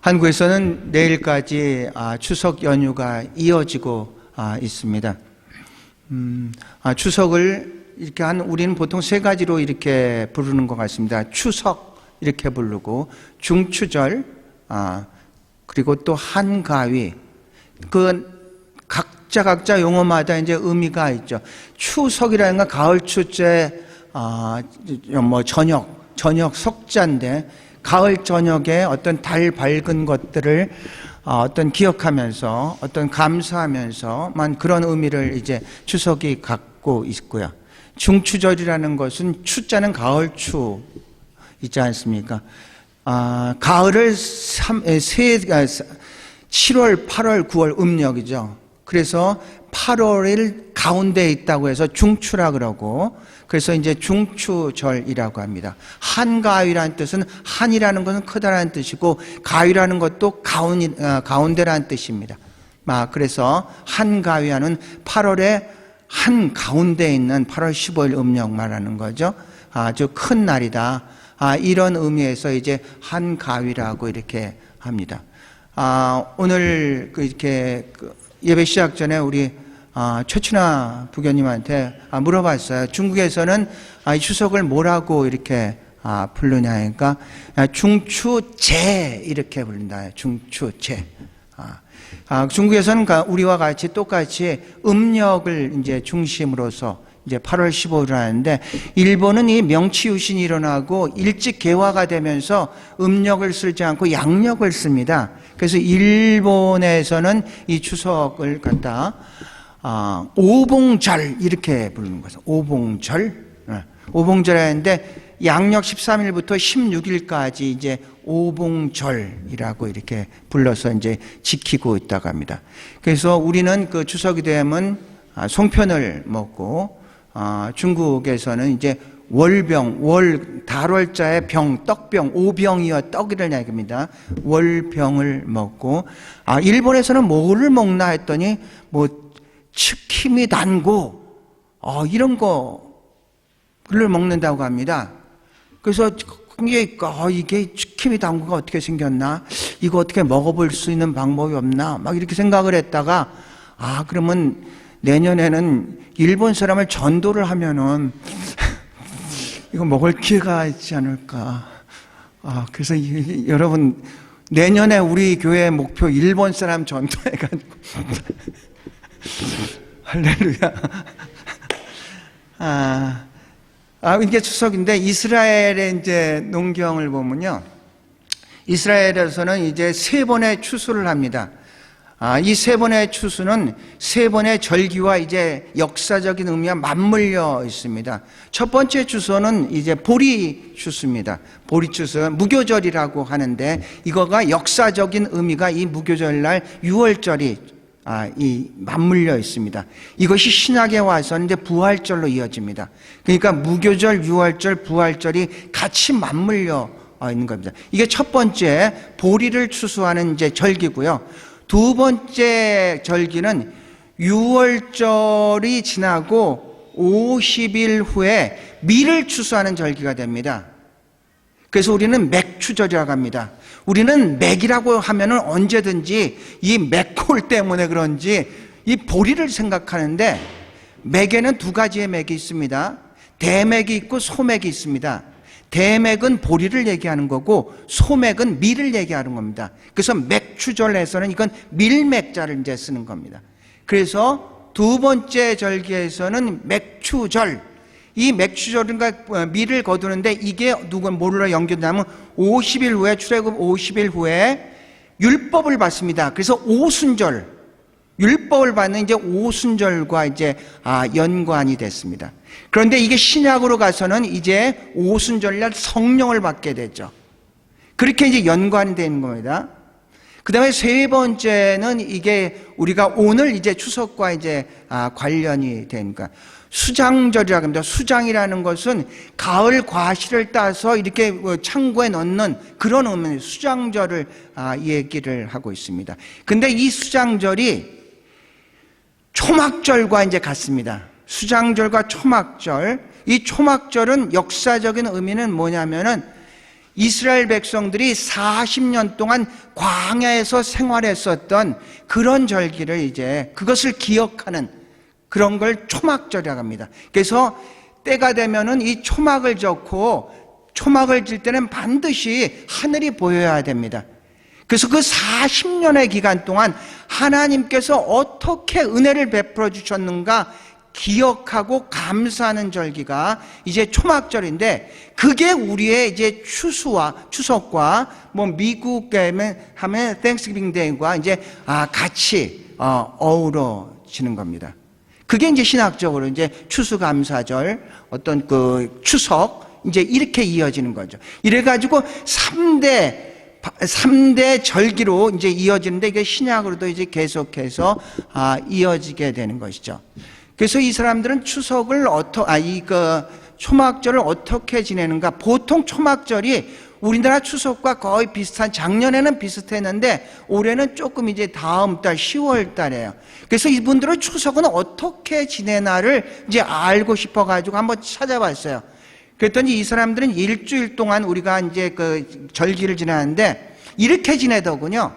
한국에서는 내일까지 추석 연휴가 이어지고 있습니다. 추석을 이렇게 우리는 보통 세 가지로 이렇게 부르는 것 같습니다. 추석 이렇게 부르고, 중추절, 그리고 또 한가위. 각자 용어마다 이제 의미가 있죠. 추석이라는 건 가을 추째, 저녁 석자인데, 가을 저녁에 어떤 달 밝은 것들을 기억하면서, 감사하면서만 그런 의미를 이제 추석이 갖고 있고요. 중추절이라는 것은, 추자는 가을 추 있지 않습니까? 가을을 7월, 8월, 9월 음력이죠. 그래서 8월일 가운데에 있다고 해서 중추라 그러고, 그래서 이제 중추절이라고 합니다. 한가위라는 뜻은, 한이라는 것은 크다라는 뜻이고, 가위라는 것도 가운데라는 뜻입니다. 그래서 한가위하는 8월에 한 가운데에 있는 8월 15일 음력 말하는 거죠. 아주 큰 날이다. 이런 의미에서 이제 한가위라고 이렇게 합니다. 오늘 이렇게 예배 시작 전에 우리 최춘아 부교님한테 물어봤어요. 중국에서는 이 추석을 뭐라고 이렇게 부르냐 하니까 중추제 이렇게 부른다. 중추제. 중국에서는 우리와 같이 똑같이 음력을 이제 중심으로서 이제 8월 15일 하는데, 일본은 이 명치유신이 일어나고 일찍 개화가 되면서 음력을 쓰지 않고 양력을 씁니다. 그래서 일본에서는 이 추석을 갖다 오봉절 이렇게 부르는 거죠. 오봉절. 오봉절 하는데 양력 13일부터 16일까지 이제 오봉절이라고 이렇게 불러서 이제 지키고 있다고 합니다. 그래서 우리는 그 추석이 되면 송편을 먹고, 중국에서는 이제 월병, 달월자의 병, 떡병, 오병이어 떡이를 얘기합니다. 월병을 먹고, 일본에서는 뭐를 먹나 했더니, 치킨이 단고, 이런 거를 먹는다고 합니다. 그래서 이게 치킨이 단고가 어떻게 생겼나? 이거 어떻게 먹어볼 수 있는 방법이 없나? 막 이렇게 생각을 했다가, 그러면 내년에는 일본 사람을 전도를 하면은, 이거 먹을 기회가 있지 않을까. 그래서 여러분, 내년에 우리 교회 목표 일본 사람 전도해가지고. 할렐루야. 이게 추석인데, 이스라엘의 이제 농경을 보면요. 이스라엘에서는 이제 3번의 추수를 합니다. 이 3번의 추수는 3번의 절기와 이제 역사적인 의미와 맞물려 있습니다. 첫 번째 추수는 이제 보리 추수입니다. 보리 추수, 무교절이라고 하는데, 이거가 역사적인 의미가 이 무교절날 6월절이 맞물려 있습니다. 이것이 신약에 와서는 이제 부활절로 이어집니다. 그러니까 무교절, 6월절, 부활절이 같이 맞물려 있는 겁니다. 이게 첫 번째 보리를 추수하는 이제 절기고요. 두 번째 절기는 6월절이 지나고 50일 후에 밀을 추수하는 절기가 됩니다. 그래서 우리는 맥추절이라고 합니다. 우리는 맥이라고 하면은 언제든지 이 맥콜 때문에 그런지 이 보리를 생각하는데, 맥에는 2가지의 맥이 있습니다. 대맥이 있고 소맥이 있습니다. 대맥은 보리를 얘기하는 거고, 소맥은 밀을 얘기하는 겁니다. 그래서 맥추절에서는 이건 밀맥자를 이제 쓰는 겁니다. 그래서 두 번째 절기에서는 맥추절, 이 맥추절인가 밀을 거두는데, 이게 뭐로 연결되냐면 50일 후에, 출애굽 50일 후에 율법을 받습니다. 그래서 오순절, 율법을 받는 이제 오순절과 이제 연관이 됐습니다. 그런데 이게 신약으로 가서는 이제 오순절날 성령을 받게 되죠. 그렇게 이제 연관이 되는 겁니다. 그 다음에 세 번째는 이게 우리가 오늘 이제 추석과 이제 관련이 되니까 수장절이라고 합니다. 수장이라는 것은 가을 과실을 따서 이렇게 창고에 넣는 그런 의미, 수장절을 얘기를 하고 있습니다. 근데 이 수장절이 초막절과 이제 같습니다. 수장절과 초막절. 이 초막절은 역사적인 의미는 뭐냐면은 이스라엘 백성들이 40년 동안 광야에서 생활했었던 그런 절기를 이제 그것을 기억하는 그런 걸 초막절이라고 합니다. 그래서 때가 되면은 이 초막을 젓고 초막을 질 때는 반드시 하늘이 보여야 됩니다. 그래서 그 40년의 기간 동안 하나님께서 어떻게 은혜를 베풀어 주셨는가 기억하고 감사하는 절기가 이제 초막절인데, 그게 우리의 이제 추석과 뭐 미국에 하면 땡스기빙 데이와 이제 같이 어우러지는 겁니다. 그게 이제 신학적으로 이제 추수감사절, 어떤 그 추석, 이제 이렇게 이어지는 거죠. 이래가지고 3대 절기로 이제 이어지는데, 이게 신약으로도 이제 계속해서 이어지게 되는 것이죠. 그래서 이 사람들은 추석을 초막절을 어떻게 지내는가? 보통 초막절이 우리나라 추석과 거의 비슷한, 작년에는 비슷했는데 올해는 조금 이제 다음 달 10월 달이에요. 그래서 이분들은 추석은 어떻게 지내나를 이제 알고 싶어 가지고 한번 찾아봤어요. 그랬더니 이 사람들은 일주일 동안 우리가 이제 그 절기를 지내는데 이렇게 지내더군요.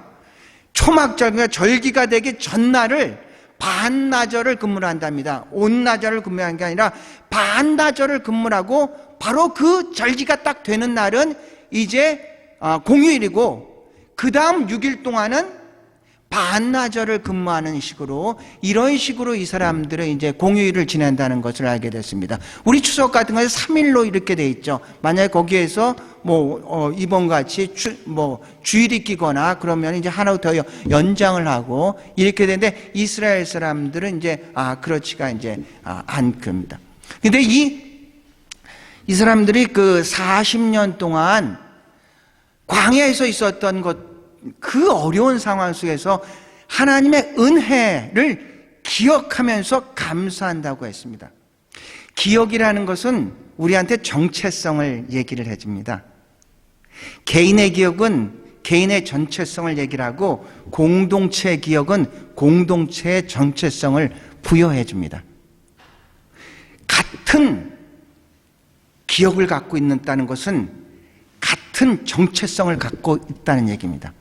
초막절, 그러니까 절기가 되기 전날을 반나절을 근무를 한답니다. 온나절을 근무하는 게 아니라 반나절을 근무를 하고, 바로 그 절기가 딱 되는 날은 이제 공휴일이고, 그 다음 6일 동안은 반나절을 근무하는 식으로, 이런 식으로 이 사람들은 이제 공휴일을 지낸다는 것을 알게 됐습니다. 우리 추석 같은 거는 3일로 이렇게 돼 있죠. 만약에 거기에서 이번 같이 주일이 끼거나 그러면 이제 하나 더 연장을 하고 이렇게 되는데, 이스라엘 사람들은 이제 그렇지가 이제 않습니다. 근데 이 사람들이 그 40년 동안 광야에서 있었던 그 어려운 상황 속에서 하나님의 은혜를 기억하면서 감사한다고 했습니다. 기억이라는 것은 우리한테 정체성을 얘기를 해줍니다. 개인의 기억은 개인의 전체성을 얘기를 하고, 공동체의 기억은 공동체의 정체성을 부여해 줍니다. 같은 기억을 갖고 있다는 것은 같은 정체성을 갖고 있다는 얘기입니다.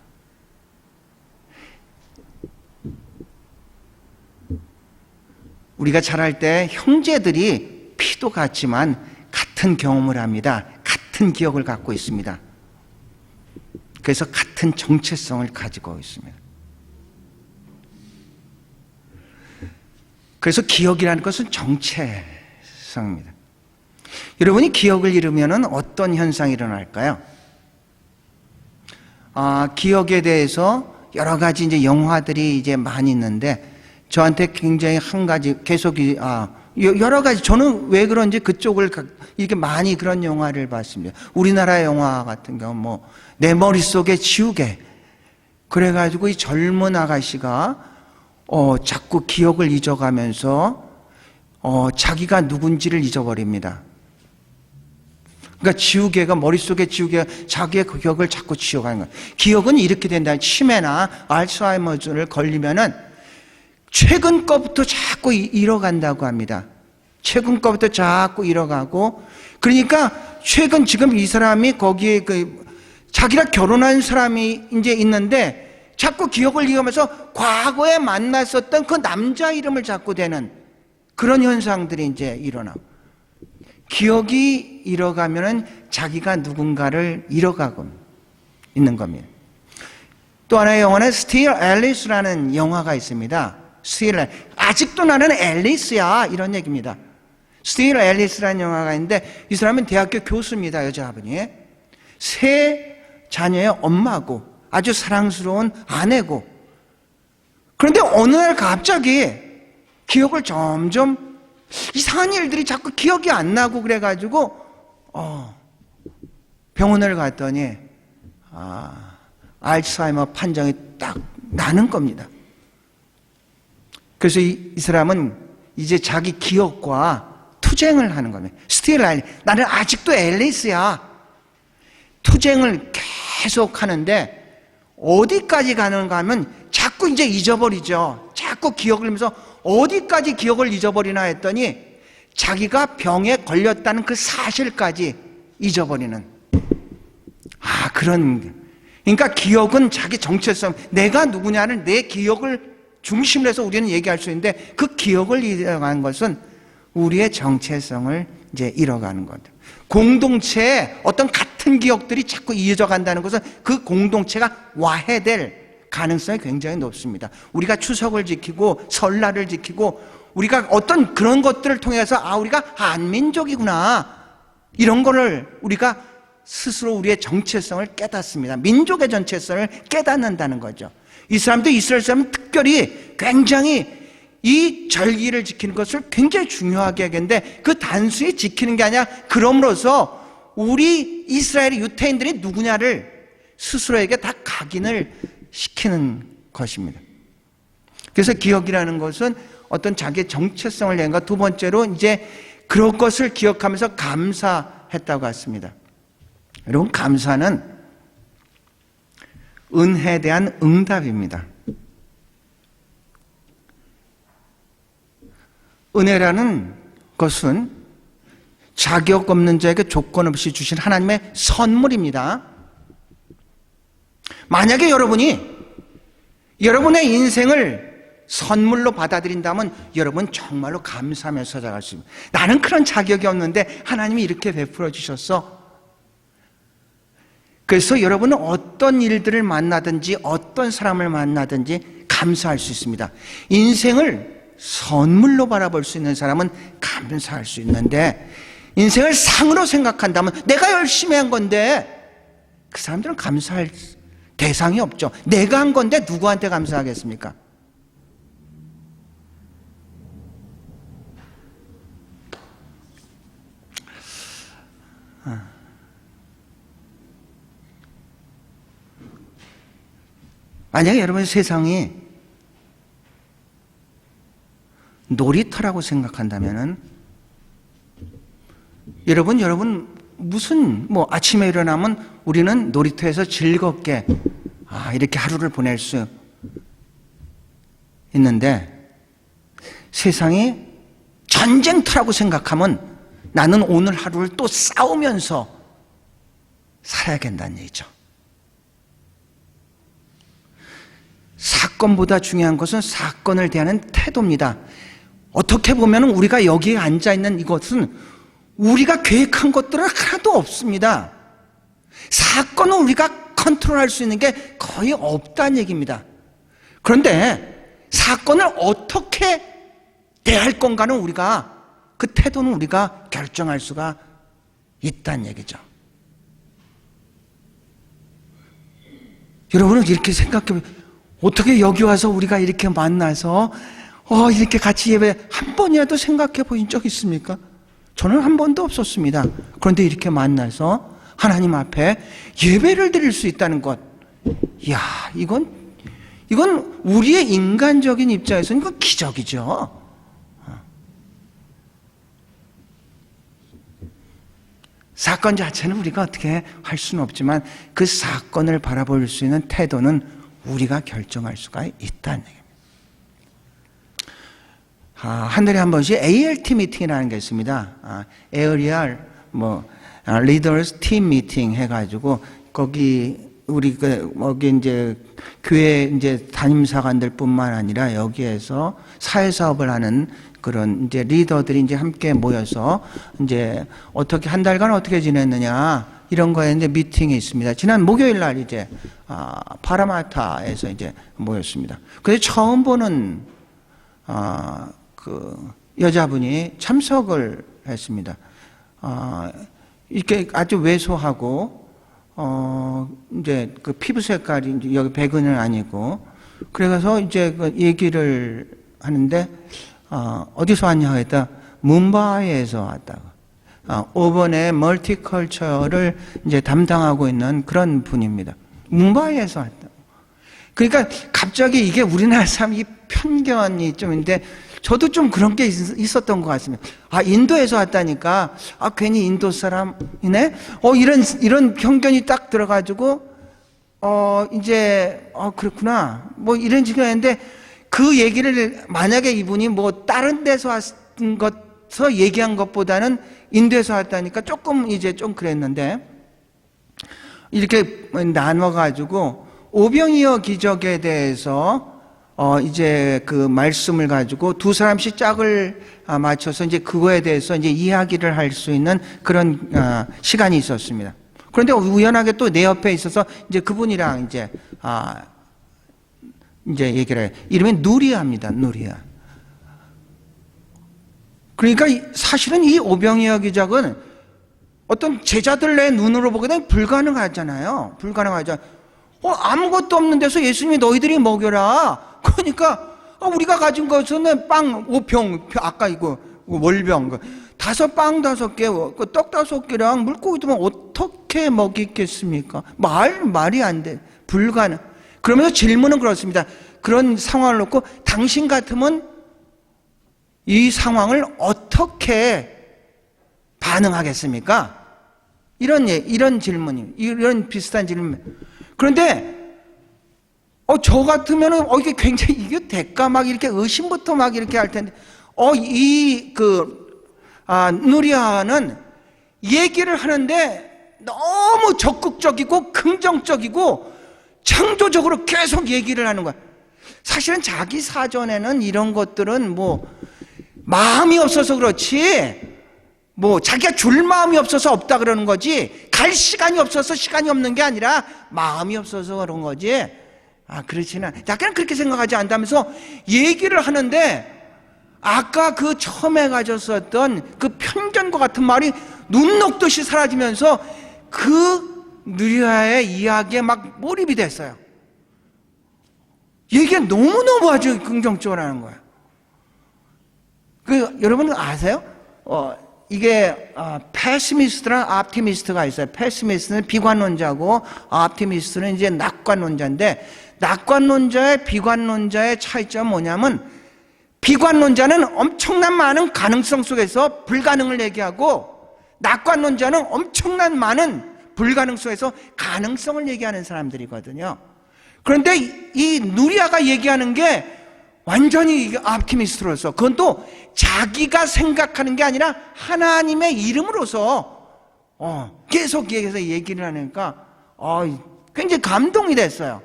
우리가 자랄 때 형제들이 피도 같지만 같은 경험을 합니다. 같은 기억을 갖고 있습니다. 그래서 같은 정체성을 가지고 있습니다. 그래서 기억이라는 것은 정체성입니다. 여러분이 기억을 잃으면 어떤 현상이 일어날까요? 기억에 대해서 여러 가지 이제 영화들이 이제 많이 있는데, 저한테 굉장히 한 가지 계속 여러 가지, 저는 왜 그런지 그쪽을 이렇게 많이 그런 영화를 봤습니다. 우리나라 영화 같은 경우 내 머릿속에 지우개, 그래가지고 이 젊은 아가씨가 자꾸 기억을 잊어가면서 자기가 누군지를 잊어버립니다. 그러니까 지우개가, 머릿속에 지우개가 자기의 그 기억을 자꾸 지워가는 거예요. 기억은 이렇게 된다. 치매나 알츠하이머를 걸리면은 최근 거부터 자꾸 잃어간다고 합니다. 최근 거부터 자꾸 잃어가고, 그러니까 최근 지금 이 사람이 거기에 자기랑 결혼한 사람이 이제 있는데 자꾸 기억을 잃으면서 과거에 만났었던 그 남자 이름을 자꾸 대는 그런 현상들이 이제 일어나고, 기억이 잃어가면은 자기가 누군가를 잃어가고 있는 겁니다. 또 하나의 영화는 Still Alice라는 영화가 있습니다. 아직도 나는 앨리스야, 이런 얘기입니다. Still Alice라는 영화가 있는데, 이 사람은 대학교 교수입니다. 여자분이 세 자녀의 엄마고 아주 사랑스러운 아내고, 그런데 어느 날 갑자기 기억을 점점 이상한 일들이 자꾸 기억이 안 나고 그래가지고 병원을 갔더니 알츠하이머 판정이 딱 나는 겁니다. 그래서 이 사람은 이제 자기 기억과 투쟁을 하는 겁니다. 나는 아직도 앨리스야. 투쟁을 계속 하는데 어디까지 가는가 하면 자꾸 이제 잊어버리죠. 자꾸 기억을 하면서 어디까지 기억을 잊어버리나 했더니 자기가 병에 걸렸다는 그 사실까지 잊어버리는 그러니까 기억은 자기 정체성, 내가 누구냐는 내 기억을 중심으로 해서 우리는 얘기할 수 있는데, 그 기억을 잃어가는 것은 우리의 정체성을 이제 잃어가는 거죠. 공동체에 어떤 같은 기억들이 자꾸 이어져 간다는 것은 그 공동체가 와해될 가능성이 굉장히 높습니다. 우리가 추석을 지키고 설날을 지키고 우리가 어떤 그런 것들을 통해서 우리가 한민족이구나, 이런 거를 우리가 스스로 우리의 정체성을 깨닫습니다. 민족의 정체성을 깨닫는다는 거죠. 이 사람도 이스라엘 사람은 특별히 굉장히 이 절기를 지키는 것을 굉장히 중요하게 하겠는데, 그 단순히 지키는 게 아니라 그럼으로써 우리 이스라엘의 유태인들이 누구냐를 스스로에게 다 각인을 시키는 것입니다. 그래서 기억이라는 것은 어떤 자기의 정체성을 내는 것, 두 번째로 이제 그런 것을 기억하면서 감사했다고 했습니다. 여러분, 감사는 은혜에 대한 응답입니다. 은혜라는 것은 자격 없는 자에게 조건 없이 주신 하나님의 선물입니다. 만약에 여러분이 여러분의 인생을 선물로 받아들인다면 여러분 정말로 감사하며 살아갈 수 있습니다. 나는 그런 자격이 없는데 하나님이 이렇게 베풀어 주셨어. 그래서 여러분은 어떤 일들을 만나든지 어떤 사람을 만나든지 감사할 수 있습니다. 인생을 선물로 바라볼 수 있는 사람은 감사할 수 있는데, 인생을 상으로 생각한다면 내가 열심히 한 건데, 그 사람들은 감사할 대상이 없죠. 내가 한 건데 누구한테 감사하겠습니까? 만약에 여러분 세상이 놀이터라고 생각한다면은, 여러분 무슨 아침에 일어나면 우리는 놀이터에서 즐겁게 이렇게 하루를 보낼 수 있는데, 세상이 전쟁터라고 생각하면 나는 오늘 하루를 또 싸우면서 살아야 된다는 얘기죠. 사건보다 중요한 것은 사건을 대하는 태도입니다. 어떻게 보면 우리가 여기에 앉아있는 이것은 우리가 계획한 것들은 하나도 없습니다. 사건은 우리가 컨트롤할 수 있는 게 거의 없다는 얘기입니다. 그런데 사건을 어떻게 대할 건가는 우리가, 그 태도는 우리가 결정할 수가 있다는 얘기죠. 여러분은 이렇게 생각해, 어떻게 여기 와서 우리가 이렇게 만나서 이렇게 같이 예배 한 번이라도 생각해 보신 적 있습니까? 저는 한 번도 없었습니다. 그런데 이렇게 만나서 하나님 앞에 예배를 드릴 수 있다는 것, 이야, 이건 우리의 인간적인 입장에서는 이건 기적이죠. 사건 자체는 우리가 어떻게 할 수는 없지만 그 사건을 바라볼 수 있는 태도는 우리가 결정할 수가 있다는 얘기입니다. 한 달에 한 번씩 ALT 미팅이라는 게 있습니다. Aerial Leaders Team Meeting 해가지고 거기 거기 이제 교회 이제 담임사관들뿐만 아니라 여기에서 사회사업을 하는 그런 이제 리더들이 이제 함께 모여서 이제 어떻게 한 달간 어떻게 지냈느냐 이런 거에 이제 미팅이 있습니다. 지난 목요일 날 이제 파라마타에서 이제 모였습니다. 그래서 처음 보는 그 여자분이 참석을 했습니다. 이렇게 아주 왜소하고 이제 그 피부 색깔이 이제 여기 백은은 아니고, 그래서 이제 그 얘기를 하는데 어디서 왔냐고 했다. 뭄바이에서 왔다고. 5번의 멀티컬처를 이제 담당하고 있는 그런 분입니다. 뭄바이에서 왔다. 그러니까 갑자기 이게 우리나라 사람 이 편견이 좀 있는데, 저도 좀 그런 게 있었던 것 같습니다. 인도에서 왔다니까, 괜히 인도 사람이네? 이런 편견이 딱 들어가지고, 그렇구나. 이런 식으로 했는데, 그 얘기를 만약에 이분이 다른 데서 왔던 것서 얘기한 것보다는 인도에서 왔다니까 조금 이제 좀 그랬는데, 이렇게 나눠가지고 오병이어 기적에 대해서 이제 그 말씀을 가지고 두 사람씩 짝을 맞춰서 이제 그거에 대해서 이제 이야기를 할 수 있는 그런 시간이 있었습니다. 그런데 우연하게 또 내 옆에 있어서 이제 그분이랑 이제 얘기를 해요. 이름이 누리아입니다. 누리아. 그러니까 사실은 이 오병이어 기적은 어떤 제자들의 눈으로 보기에는 불가능하잖아요. 불가능하죠. 아무것도 없는 데서 예수님이 너희들이 먹여라. 그러니까 우리가 가진 것은 빵 5병, 아까 이거 월병 5빵 5개, 떡 5개랑 물고기도면 어떻게 먹이겠습니까? 말이 안 돼. 불가능. 그러면서 질문은 그렇습니다. 그런 상황을 놓고 당신 같으면 이 상황을 어떻게 반응하겠습니까? 이런 질문이, 이런 비슷한 질문. 그런데 저 같으면은 이게 굉장히 이게 될까 막 이렇게 의심부터 막 이렇게 할 텐데 누리아는 얘기를 하는데 너무 적극적이고 긍정적이고 창조적으로 계속 얘기를 하는 거야. 사실은 자기 사전에는 이런 것들은 마음이 없어서 그렇지, 자기가 줄 마음이 없어서 없다 그러는 거지, 갈 시간이 없어서 시간이 없는 게 아니라 마음이 없어서 그런 거지. 그렇지는 약간 그렇게 생각하지 않다면서 얘기를 하는데 아까 그 처음에 가졌었던 그 편견과 같은 말이 눈 녹듯이 사라지면서 그 누리아의 이야기에 막 몰입이 됐어요. 얘기가 너무너무 아주 긍정적으로 하는 거예요. 여러분 아세요? 이게 패시미스트랑 optimist가 있어요. 패시미스트는 비관론자고 optimist는 이제 낙관론자인데, 낙관론자의 비관론자의 차이점은 뭐냐면, 비관론자는 엄청난 많은 가능성 속에서 불가능을 얘기하고, 낙관론자는 엄청난 많은 불가능 속에서 가능성을 얘기하는 사람들이거든요. 그런데 이 누리아가 얘기하는 게 완전히 optimist로서, 그건 또 자기가 생각하는 게 아니라 하나님의 이름으로서 계속 얘기를 하니까 굉장히 감동이 됐어요.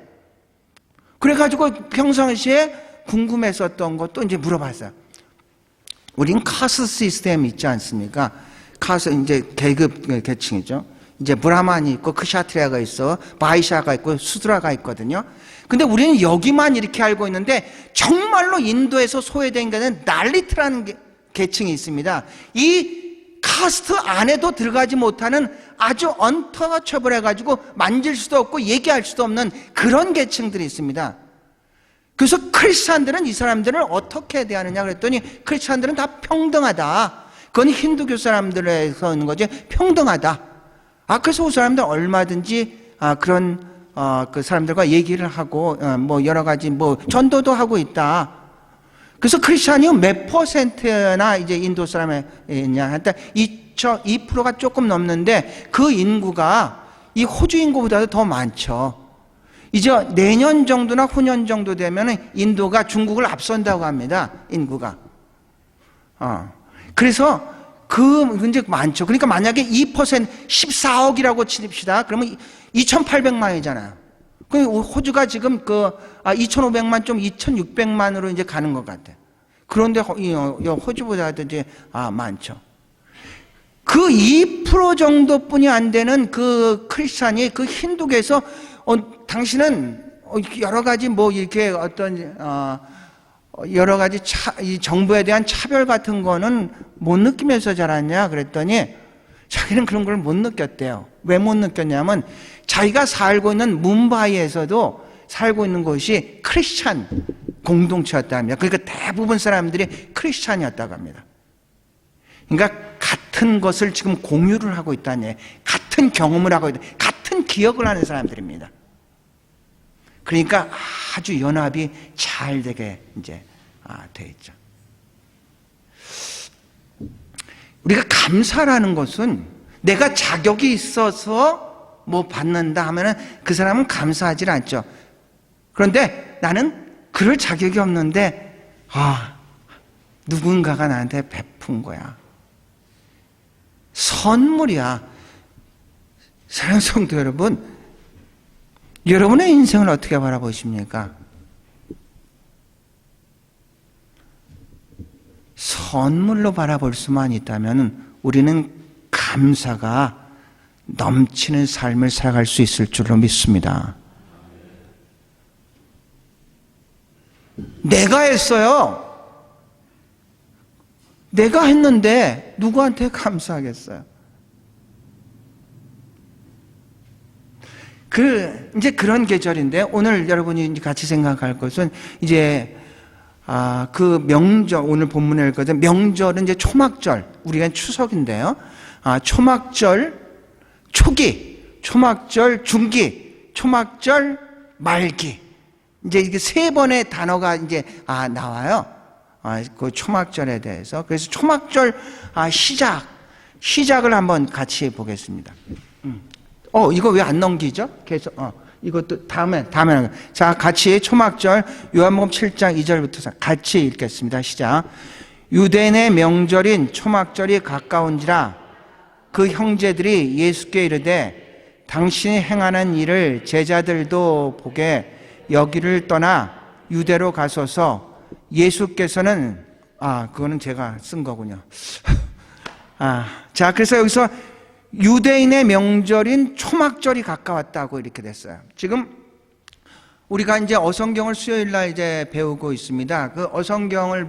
그래가지고 평상시에 궁금했었던 것도 이제 물어봤어요. 우린 카스 시스템 있지 않습니까? 카스 이제 계급 계층이죠. 이제 브라만이 있고 크샤트리아가 있어, 바이샤가 있고 수드라가 있거든요. 근데 우리는 여기만 이렇게 알고 있는데 정말로 인도에서 소외된 게는 날리트라는 계층이 있습니다. 이 카스트 안에도 들어가지 못하는 아주 언터처블 해가지고 만질 수도 없고 얘기할 수도 없는 그런 계층들이 있습니다. 그래서 크리스찬들은 이 사람들을 어떻게 대하느냐 그랬더니 크리스찬들은 다 평등하다. 그건 힌두교 사람들에서 있는 거지, 평등하다. 그래서 그 사람들 얼마든지 그런 그 사람들과 얘기를 하고 여러 가지 전도도 하고 있다. 그래서 크리스찬이 몇 퍼센트나 이제 인도 사람이 있냐 한때 2%가 조금 넘는데 그 인구가 이 호주 인구보다도 더 많죠. 이제 내년 정도나 후년 정도 되면 인도가 중국을 앞선다고 합니다. 인구가. 그래서 문제 많죠. 그러니까 만약에 2% 14억이라고 칩시다. 그러면 2,800만이잖아요. 호주가 지금 2,500만 좀 2,600만으로 이제 가는 것 같아요. 그런데 호주보다도 이제 많죠. 그 2% 정도뿐이 안 되는 그 크리스찬이 그 힌두교에서 당신은 여러 가지 이렇게 어떤 여러 가지 이 정부에 대한 차별 같은 거는 못 느끼면서 자랐냐 그랬더니 자기는 그런 걸 못 느꼈대요. 왜 못 느꼈냐면 자기가 살고 있는 뭄바이에서도 살고 있는 곳이 크리스찬 공동체였다 합니다. 그러니까 대부분 사람들이 크리스찬이었다고 합니다. 그러니까 같은 것을 지금 공유를 하고 있다니, 같은 경험을 하고 있다, 같은 기억을 하는 사람들입니다. 그러니까 아주 연합이 잘 되게 이제 돼 있죠. 우리가 감사라는 것은 내가 자격이 있어서 받는다 하면은 그 사람은 감사하지 않죠. 그런데 나는 그럴 자격이 없는데 누군가가 나한테 베푼 거야. 선물이야. 사랑하는 성도 여러분, 여러분의 인생을 어떻게 바라보십니까? 선물로 바라볼 수만 있다면 우리는 감사가 넘치는 삶을 살아갈 수 있을 줄로 믿습니다. 내가 했어요. 내가 했는데 누구한테 감사하겠어요? 이제 그런 계절인데, 오늘 여러분이 같이 생각할 것은 이제 그 명절, 오늘 본문에 읽거든. 명절은 이제 초막절, 우리가 추석인데요. 초막절 초기, 초막절 중기, 초막절 말기. 이제 이게 세 번의 단어가 이제 나와요. 그 초막절에 대해서. 그래서 초막절 시작을 한번 같이 보겠습니다. 이거 왜 안 넘기죠? 계속 이것도 다음에. 자, 같이 초막절 요한복음 7장 2절부터 같이 읽겠습니다. 시작. 유대인의 명절인 초막절이 가까운지라 그 형제들이 예수께 이르되 당신이 행하는 일을 제자들도 보게 여기를 떠나 유대로 가소서. 예수께서는 그거는 제가 쓴 거군요. 자, 그래서 여기서 유대인의 명절인 초막절이 가까웠다고 이렇게 됐어요. 지금 우리가 이제 어성경을 수요일 날 이제 배우고 있습니다. 그 어성경을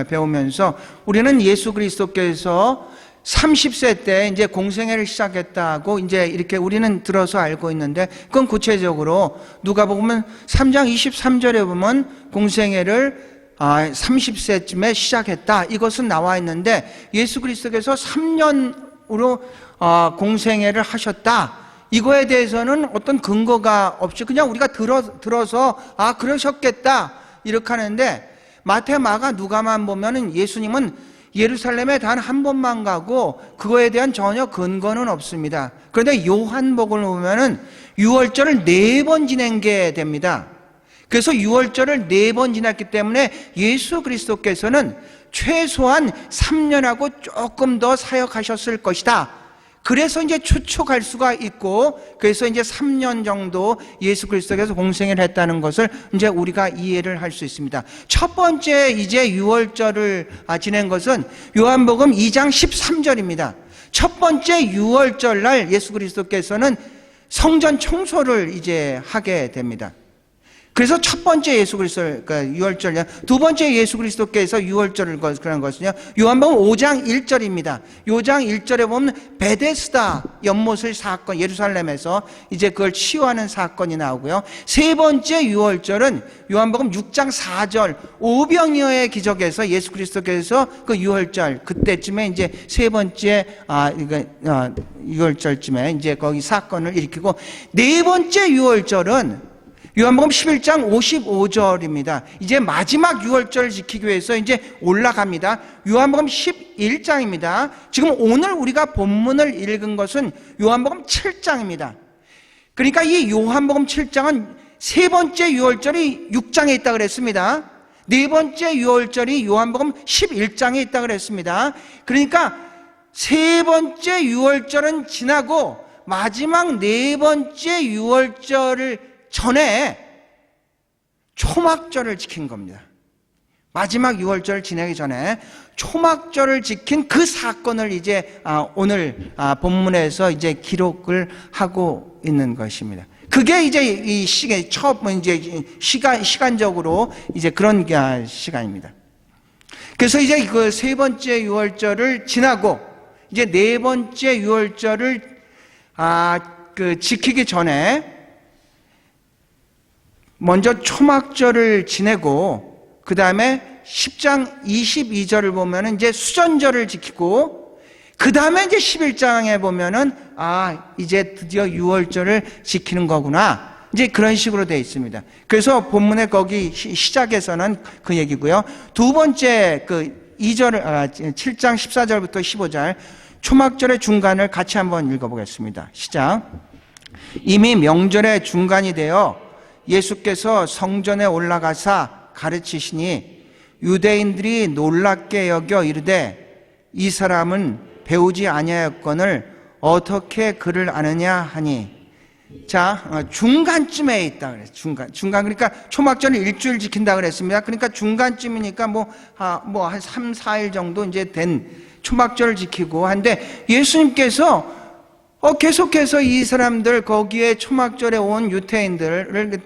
배우면서 우리는 예수 그리스도께서 30세 때 이제 공생애를 시작했다고 이제 이렇게 우리는 들어서 알고 있는데, 그건 구체적으로 누가복음 3장 23절에 보면 공생애를 30세쯤에 시작했다, 이것은 나와 있는데, 예수 그리스도께서 3년으로 공생애를 하셨다, 이거에 대해서는 어떤 근거가 없이 그냥 우리가 들어서 그러셨겠다 이렇게 하는데, 마태, 마가, 누가만 보면은 예수님은 예루살렘에 단 한 번만 가고 그거에 대한 전혀 근거는 없습니다. 그런데 요한복음을 보면은 유월절을 4번 지낸 게 됩니다. 그래서 유월절을 4번 지났기 때문에 예수 그리스도께서는 최소한 3년하고 조금 더 사역하셨을 것이다. 그래서 이제 추측할 수가 있고, 그래서 이제 3년 정도 예수 그리스도께서 공생애를 했다는 것을 이제 우리가 이해를 할 수 있습니다. 첫 번째 이제 유월절을 지낸 것은 요한복음 2장 13절입니다. 첫 번째 유월절 날 예수 그리스도께서는 성전 청소를 이제 하게 됩니다. 그래서 첫 번째 예수 그리스도, 그러니까 유월절, 두 번째 예수 그리스도께서 유월절을 그런 것은요, 요한복음 5장 1절입니다. 5장 1절에 보면 베데스다 연못의 사건, 예루살렘에서 이제 그걸 치유하는 사건이 나오고요. 세 번째 유월절은 요한복음 6장 4절 오병이어의 기적에서 예수 그리스도께서 그 유월절 그때쯤에 이제 세 번째 유월절쯤에 이제 거기 사건을 일으키고, 네 번째 유월절은 요한복음 11장 55절입니다. 이제 마지막 유월절을 지키기 위해서 이제 올라갑니다. 요한복음 11장입니다. 지금 오늘 우리가 본문을 읽은 것은 요한복음 7장입니다. 그러니까 이 요한복음 7장은 세 번째 유월절이 6장에 있다 그랬습니다. 네 번째 유월절이 요한복음 11장에 있다 그랬습니다. 그러니까 세 번째 유월절은 지나고 마지막 네 번째 유월절을 전에 초막절을 지킨 겁니다. 마지막 유월절을 지내기 전에 초막절을 지킨 그 사건을 이제 오늘 본문에서 이제 기록을 하고 있는 것입니다. 그게 이제 이 시간적으로 이제 그런 시간입니다. 그래서 이제 그 세 번째 유월절을 지나고 이제 네 번째 유월절을 지키기 전에 먼저 초막절을 지내고, 그 다음에 10장 22절을 보면은 이제 수전절을 지키고, 그 다음에 이제 11장에 보면은 이제 드디어 유월절을 지키는 거구나, 이제 그런 식으로 되어 있습니다. 그래서 본문의 거기 시작에서는 그 얘기고요. 두 번째 그 7장 14절부터 15절 초막절의 중간을 같이 한번 읽어보겠습니다. 시작. 이미 명절의 중간이 되어 예수께서 성전에 올라가사 가르치시니 유대인들이 놀랍게 여겨 이르되 이 사람은 배우지 아니하였거늘 어떻게 그를 아느냐 하니, 중간쯤에 있다 그랬어요. 중간. 그러니까 초막절을 일주일 지킨다 그랬습니다. 그러니까 중간쯤이니까 한 3, 4일 정도 이제 된 초막절을 지키고 한데, 예수님께서 계속해서 이 사람들, 거기에 초막절에 온 유태인들을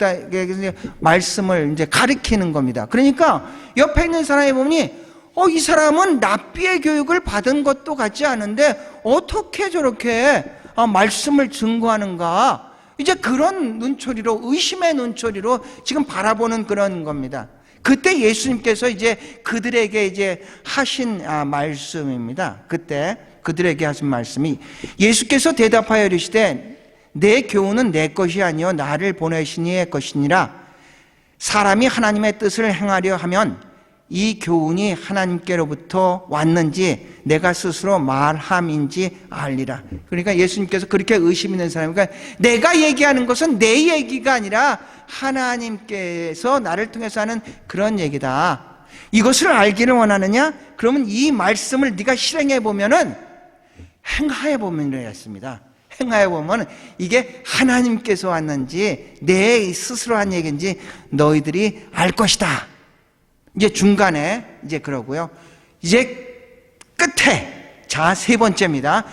말씀을 이제 가르치는 겁니다. 그러니까 옆에 있는 사람이 보니 이 사람은 랍비의 교육을 받은 것도 같지 않은데 어떻게 저렇게 말씀을 증거하는가, 이제 그런 눈초리로, 의심의 눈초리로 지금 바라보는 그런 겁니다. 그때 예수님께서 이제 그들에게 이제 하신 말씀입니다. 그때 그들에게 하신 말씀이, 예수께서 대답하여 이르시되 내 교훈은 내 것이 아니요 나를 보내신 이의 것이니라. 사람이 하나님의 뜻을 행하려 하면 이 교훈이 하나님께로부터 왔는지 내가 스스로 말함인지 알리라. 그러니까 예수님께서 그렇게 의심 있는 사람이니까, 내가 얘기하는 것은 내 얘기가 아니라 하나님께서 나를 통해서 하는 그런 얘기다. 이것을 알기를 원하느냐? 그러면 이 말씀을 네가 실행해 보면은, 행하여 보면 이랬습니다. 행하여 보면 이게 하나님께서 왔는지 내 스스로 한 얘기인지 너희들이 알 것이다. 이제 중간에 이제 그러고요. 이제 끝에, 세 번째입니다.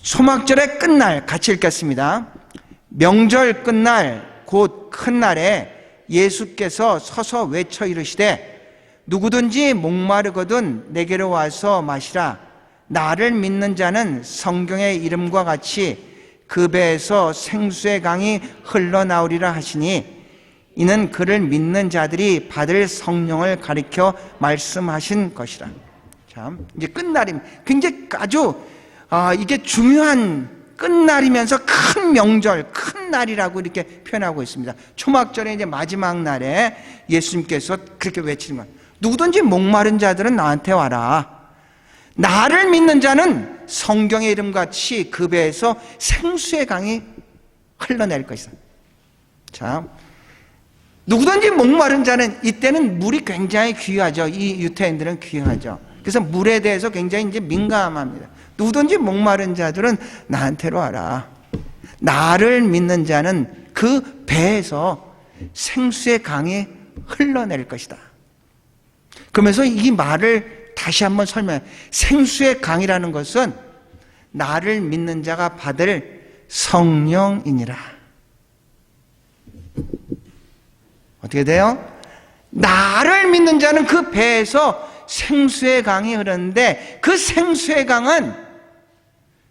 초막절의 끝날, 같이 읽겠습니다. 명절 끝날 곧 큰 날에 예수께서 서서 외쳐 이르시되 누구든지 목마르거든 내게로 와서 마시라. 나를 믿는 자는 성경의 이름과 같이 그 배에서 생수의 강이 흘러나오리라 하시니, 이는 그를 믿는 자들이 받을 성령을 가리켜 말씀하신 것이라. 참, 이제 끝날입니다. 굉장히 아주 이게 중요한 끝날이면서 큰 명절, 큰 날이라고 이렇게 표현하고 있습니다. 초막절의 이제 마지막 날에 예수님께서 그렇게 외치는 거예요. 누구든지 목마른 자들은 나한테 와라. 나를 믿는 자는 성경의 이름같이 그 배에서 생수의 강이 흘러낼 것이다. 자, 누구든지 목마른 자는, 이때는 물이 굉장히 귀하죠. 이 유태인들은 귀하죠. 그래서 물에 대해서 굉장히 이제 민감합니다. 누구든지 목마른 자들은 나한테로 와라. 나를 믿는 자는 그 배에서 생수의 강이 흘러낼 것이다. 그러면서 이 말을 다시 한번 설명해. 생수의 강이라는 것은 나를 믿는 자가 받을 성령이니라. 어떻게 돼요? 나를 믿는 자는 그 배에서 생수의 강이 흐르는데, 그 생수의 강은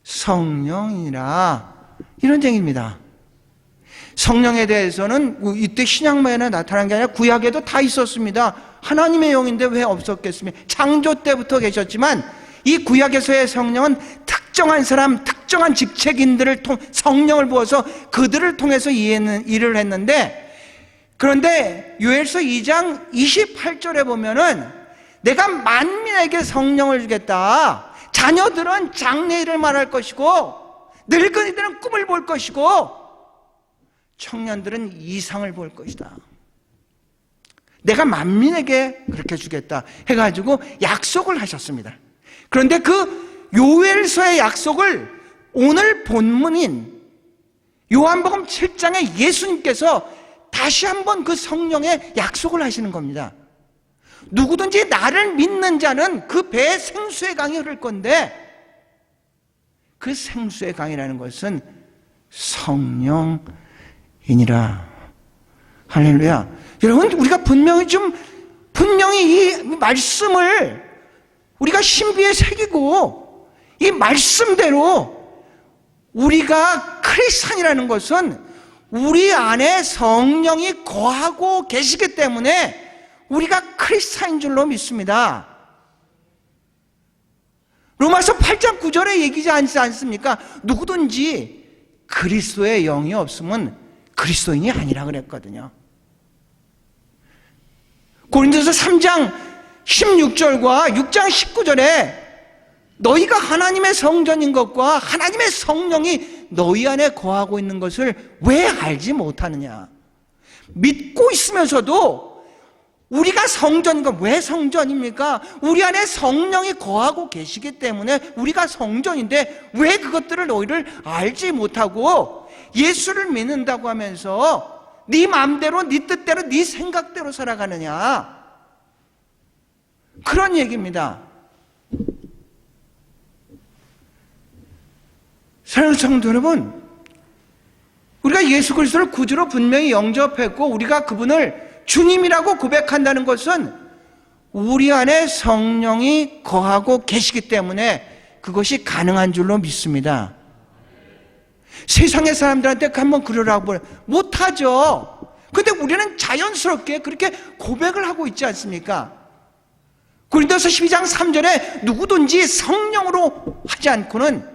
성령이니라. 이런 얘기입니다. 성령에 대해서는 이때 신약만에 나타난 게 아니라 구약에도 다 있었습니다. 하나님의 영인데 왜 없었겠습니까? 창조 때부터 계셨지만, 이 구약에서의 성령은 특정한 사람, 특정한 직책인들을 성령을 부어서 그들을 통해서 일을 했는데, 그런데 요엘서 2장 28절에 보면은 내가 만민에게 성령을 주겠다. 자녀들은 장래일을 말할 것이고, 늙은이들은 꿈을 볼 것이고, 청년들은 이상을 볼 것이다. 내가 만민에게 그렇게 주겠다 해가지고 약속을 하셨습니다. 그런데 그 요엘서의 약속을 오늘 본문인 요한복음 7장에 예수님께서 다시 한번 그 성령의 약속을 하시는 겁니다. 누구든지 나를 믿는 자는 그 배에 생수의 강이 흐를 건데, 그 생수의 강이라는 것은 성령이니라. 할렐루야. 여러분, 우리가 분명히 이 말씀을 우리가 신비에 새기고, 이 말씀대로 우리가 크리스찬이라는 것은 우리 안에 성령이 거하고 계시기 때문에 우리가 크리스찬인 줄로 믿습니다. 로마서 8장 9절에 얘기하지 않지 않습니까? 누구든지 그리스도의 영이 없으면 그리스도인이 아니라 그랬거든요. 고린도서 3장 16절과 6장 19절에 너희가 하나님의 성전인 것과 하나님의 성령이 너희 안에 거하고 있는 것을 왜 알지 못하느냐? 믿고 있으면서도 우리가 성전인가? 왜 성전입니까? 우리 안에 성령이 거하고 계시기 때문에 우리가 성전인데 왜 그것들을 너희를 알지 못하고 예수를 믿는다고 하면서 네 마음대로 네 뜻대로 네 생각대로 살아가느냐? 그런 얘기입니다. 사랑하는 성도 여러분, 우리가 예수 그리스도를 구주로 분명히 영접했고 우리가 그분을 주님이라고 고백한다는 것은 우리 안에 성령이 거하고 계시기 때문에 그것이 가능한 줄로 믿습니다. 세상의 사람들한테 한번 그러라고 못하죠. 근데 우리는 자연스럽게 그렇게 고백을 하고 있지 않습니까? 고린도서 12장 3절에 누구든지 성령으로 하지 않고는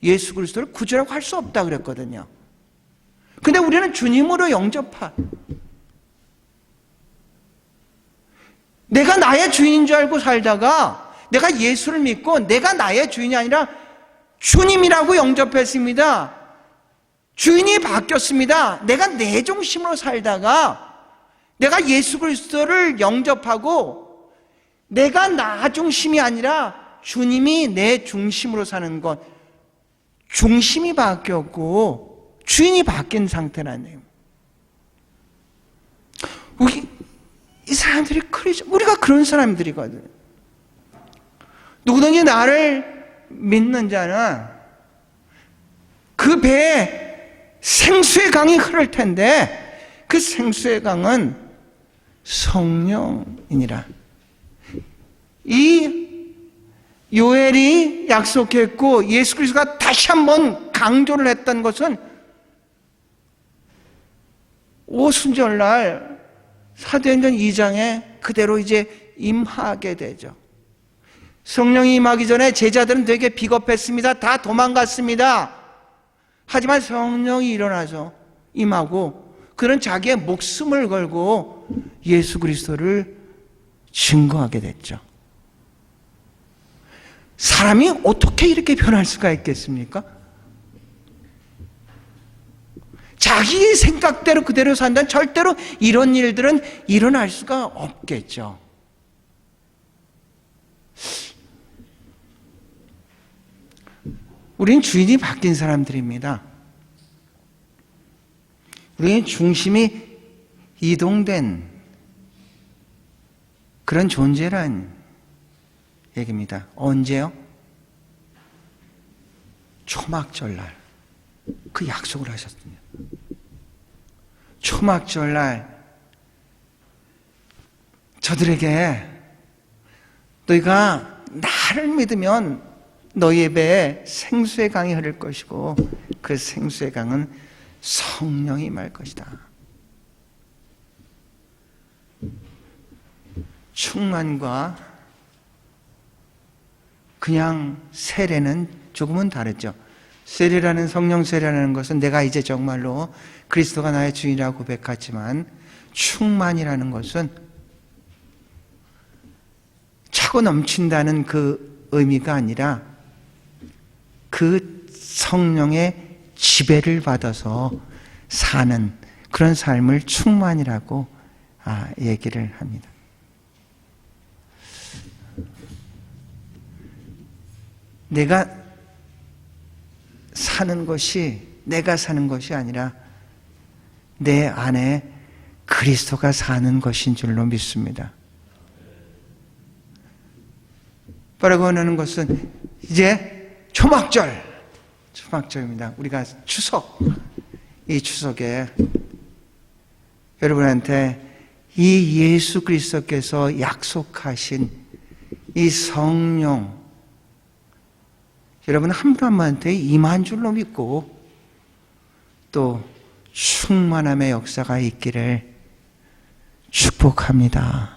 예수 그리스도를 구주라고 할 수 없다 그랬거든요. 근데 우리는 주님으로 영접하. 내가 나의 주인인 줄 알고 살다가 내가 예수를 믿고 내가 나의 주인이 아니라 주님이라고 영접했습니다. 주인이 바뀌었습니다. 내가 내 중심으로 살다가 내가 예수 그리스도를 영접하고 내가 나 중심이 아니라 주님이 내 중심으로 사는 것, 중심이 바뀌었고 주인이 바뀐 상태라네요. 이 사람들이 우리가 그런 사람들이거든. 누구든지 나를 믿는 자는 그 배에 생수의 강이 흐를 텐데 그 생수의 강은 성령이니라. 이 요엘이 약속했고 예수 그리스도가 다시 한번 강조를 했던 것은 오순절날 사도행전 2장에 그대로 이제 임하게 되죠. 성령이 임하기 전에 제자들은 되게 비겁했습니다. 다 도망갔습니다. 하지만 성령이 일어나서 임하고 그는 자기의 목숨을 걸고 예수 그리스도를 증거하게 됐죠. 사람이 어떻게 이렇게 변할 수가 있겠습니까? 자기 생각대로 그대로 산다면 절대로 이런 일들은 일어날 수가 없겠죠. 우린 주인이 바뀐 사람들입니다. 우리는 중심이 이동된 그런 존재란 얘기입니다. 언제요? 초막절날 그 약속을 하셨습니다. 초막절날 저들에게 너희가 나를 믿으면 너희의 배에 생수의 강이 흐를 것이고 그 생수의 강은 성령이 임할 것이다. 충만과 그냥 세례는 조금은 다르죠. 세례라는 성령 세례라는 것은 내가 이제 정말로 그리스도가 나의 주인이라고 고백하지만 충만이라는 것은 차고 넘친다는 그 의미가 아니라 그 성령의 지배를 받아서 사는 그런 삶을 충만이라고 얘기를 합니다. 내가 사는 것이 아니라 내 안에 그리스도가 사는 것인 줄로 믿습니다. 바라고 하는 것은 이제 초막절입니다. 우리가 이 추석에 여러분한테 이 예수 그리스도께서 약속하신 이 성령 여러분 한 분 한 분한테 임한 줄로 믿고 또 충만함의 역사가 있기를 축복합니다.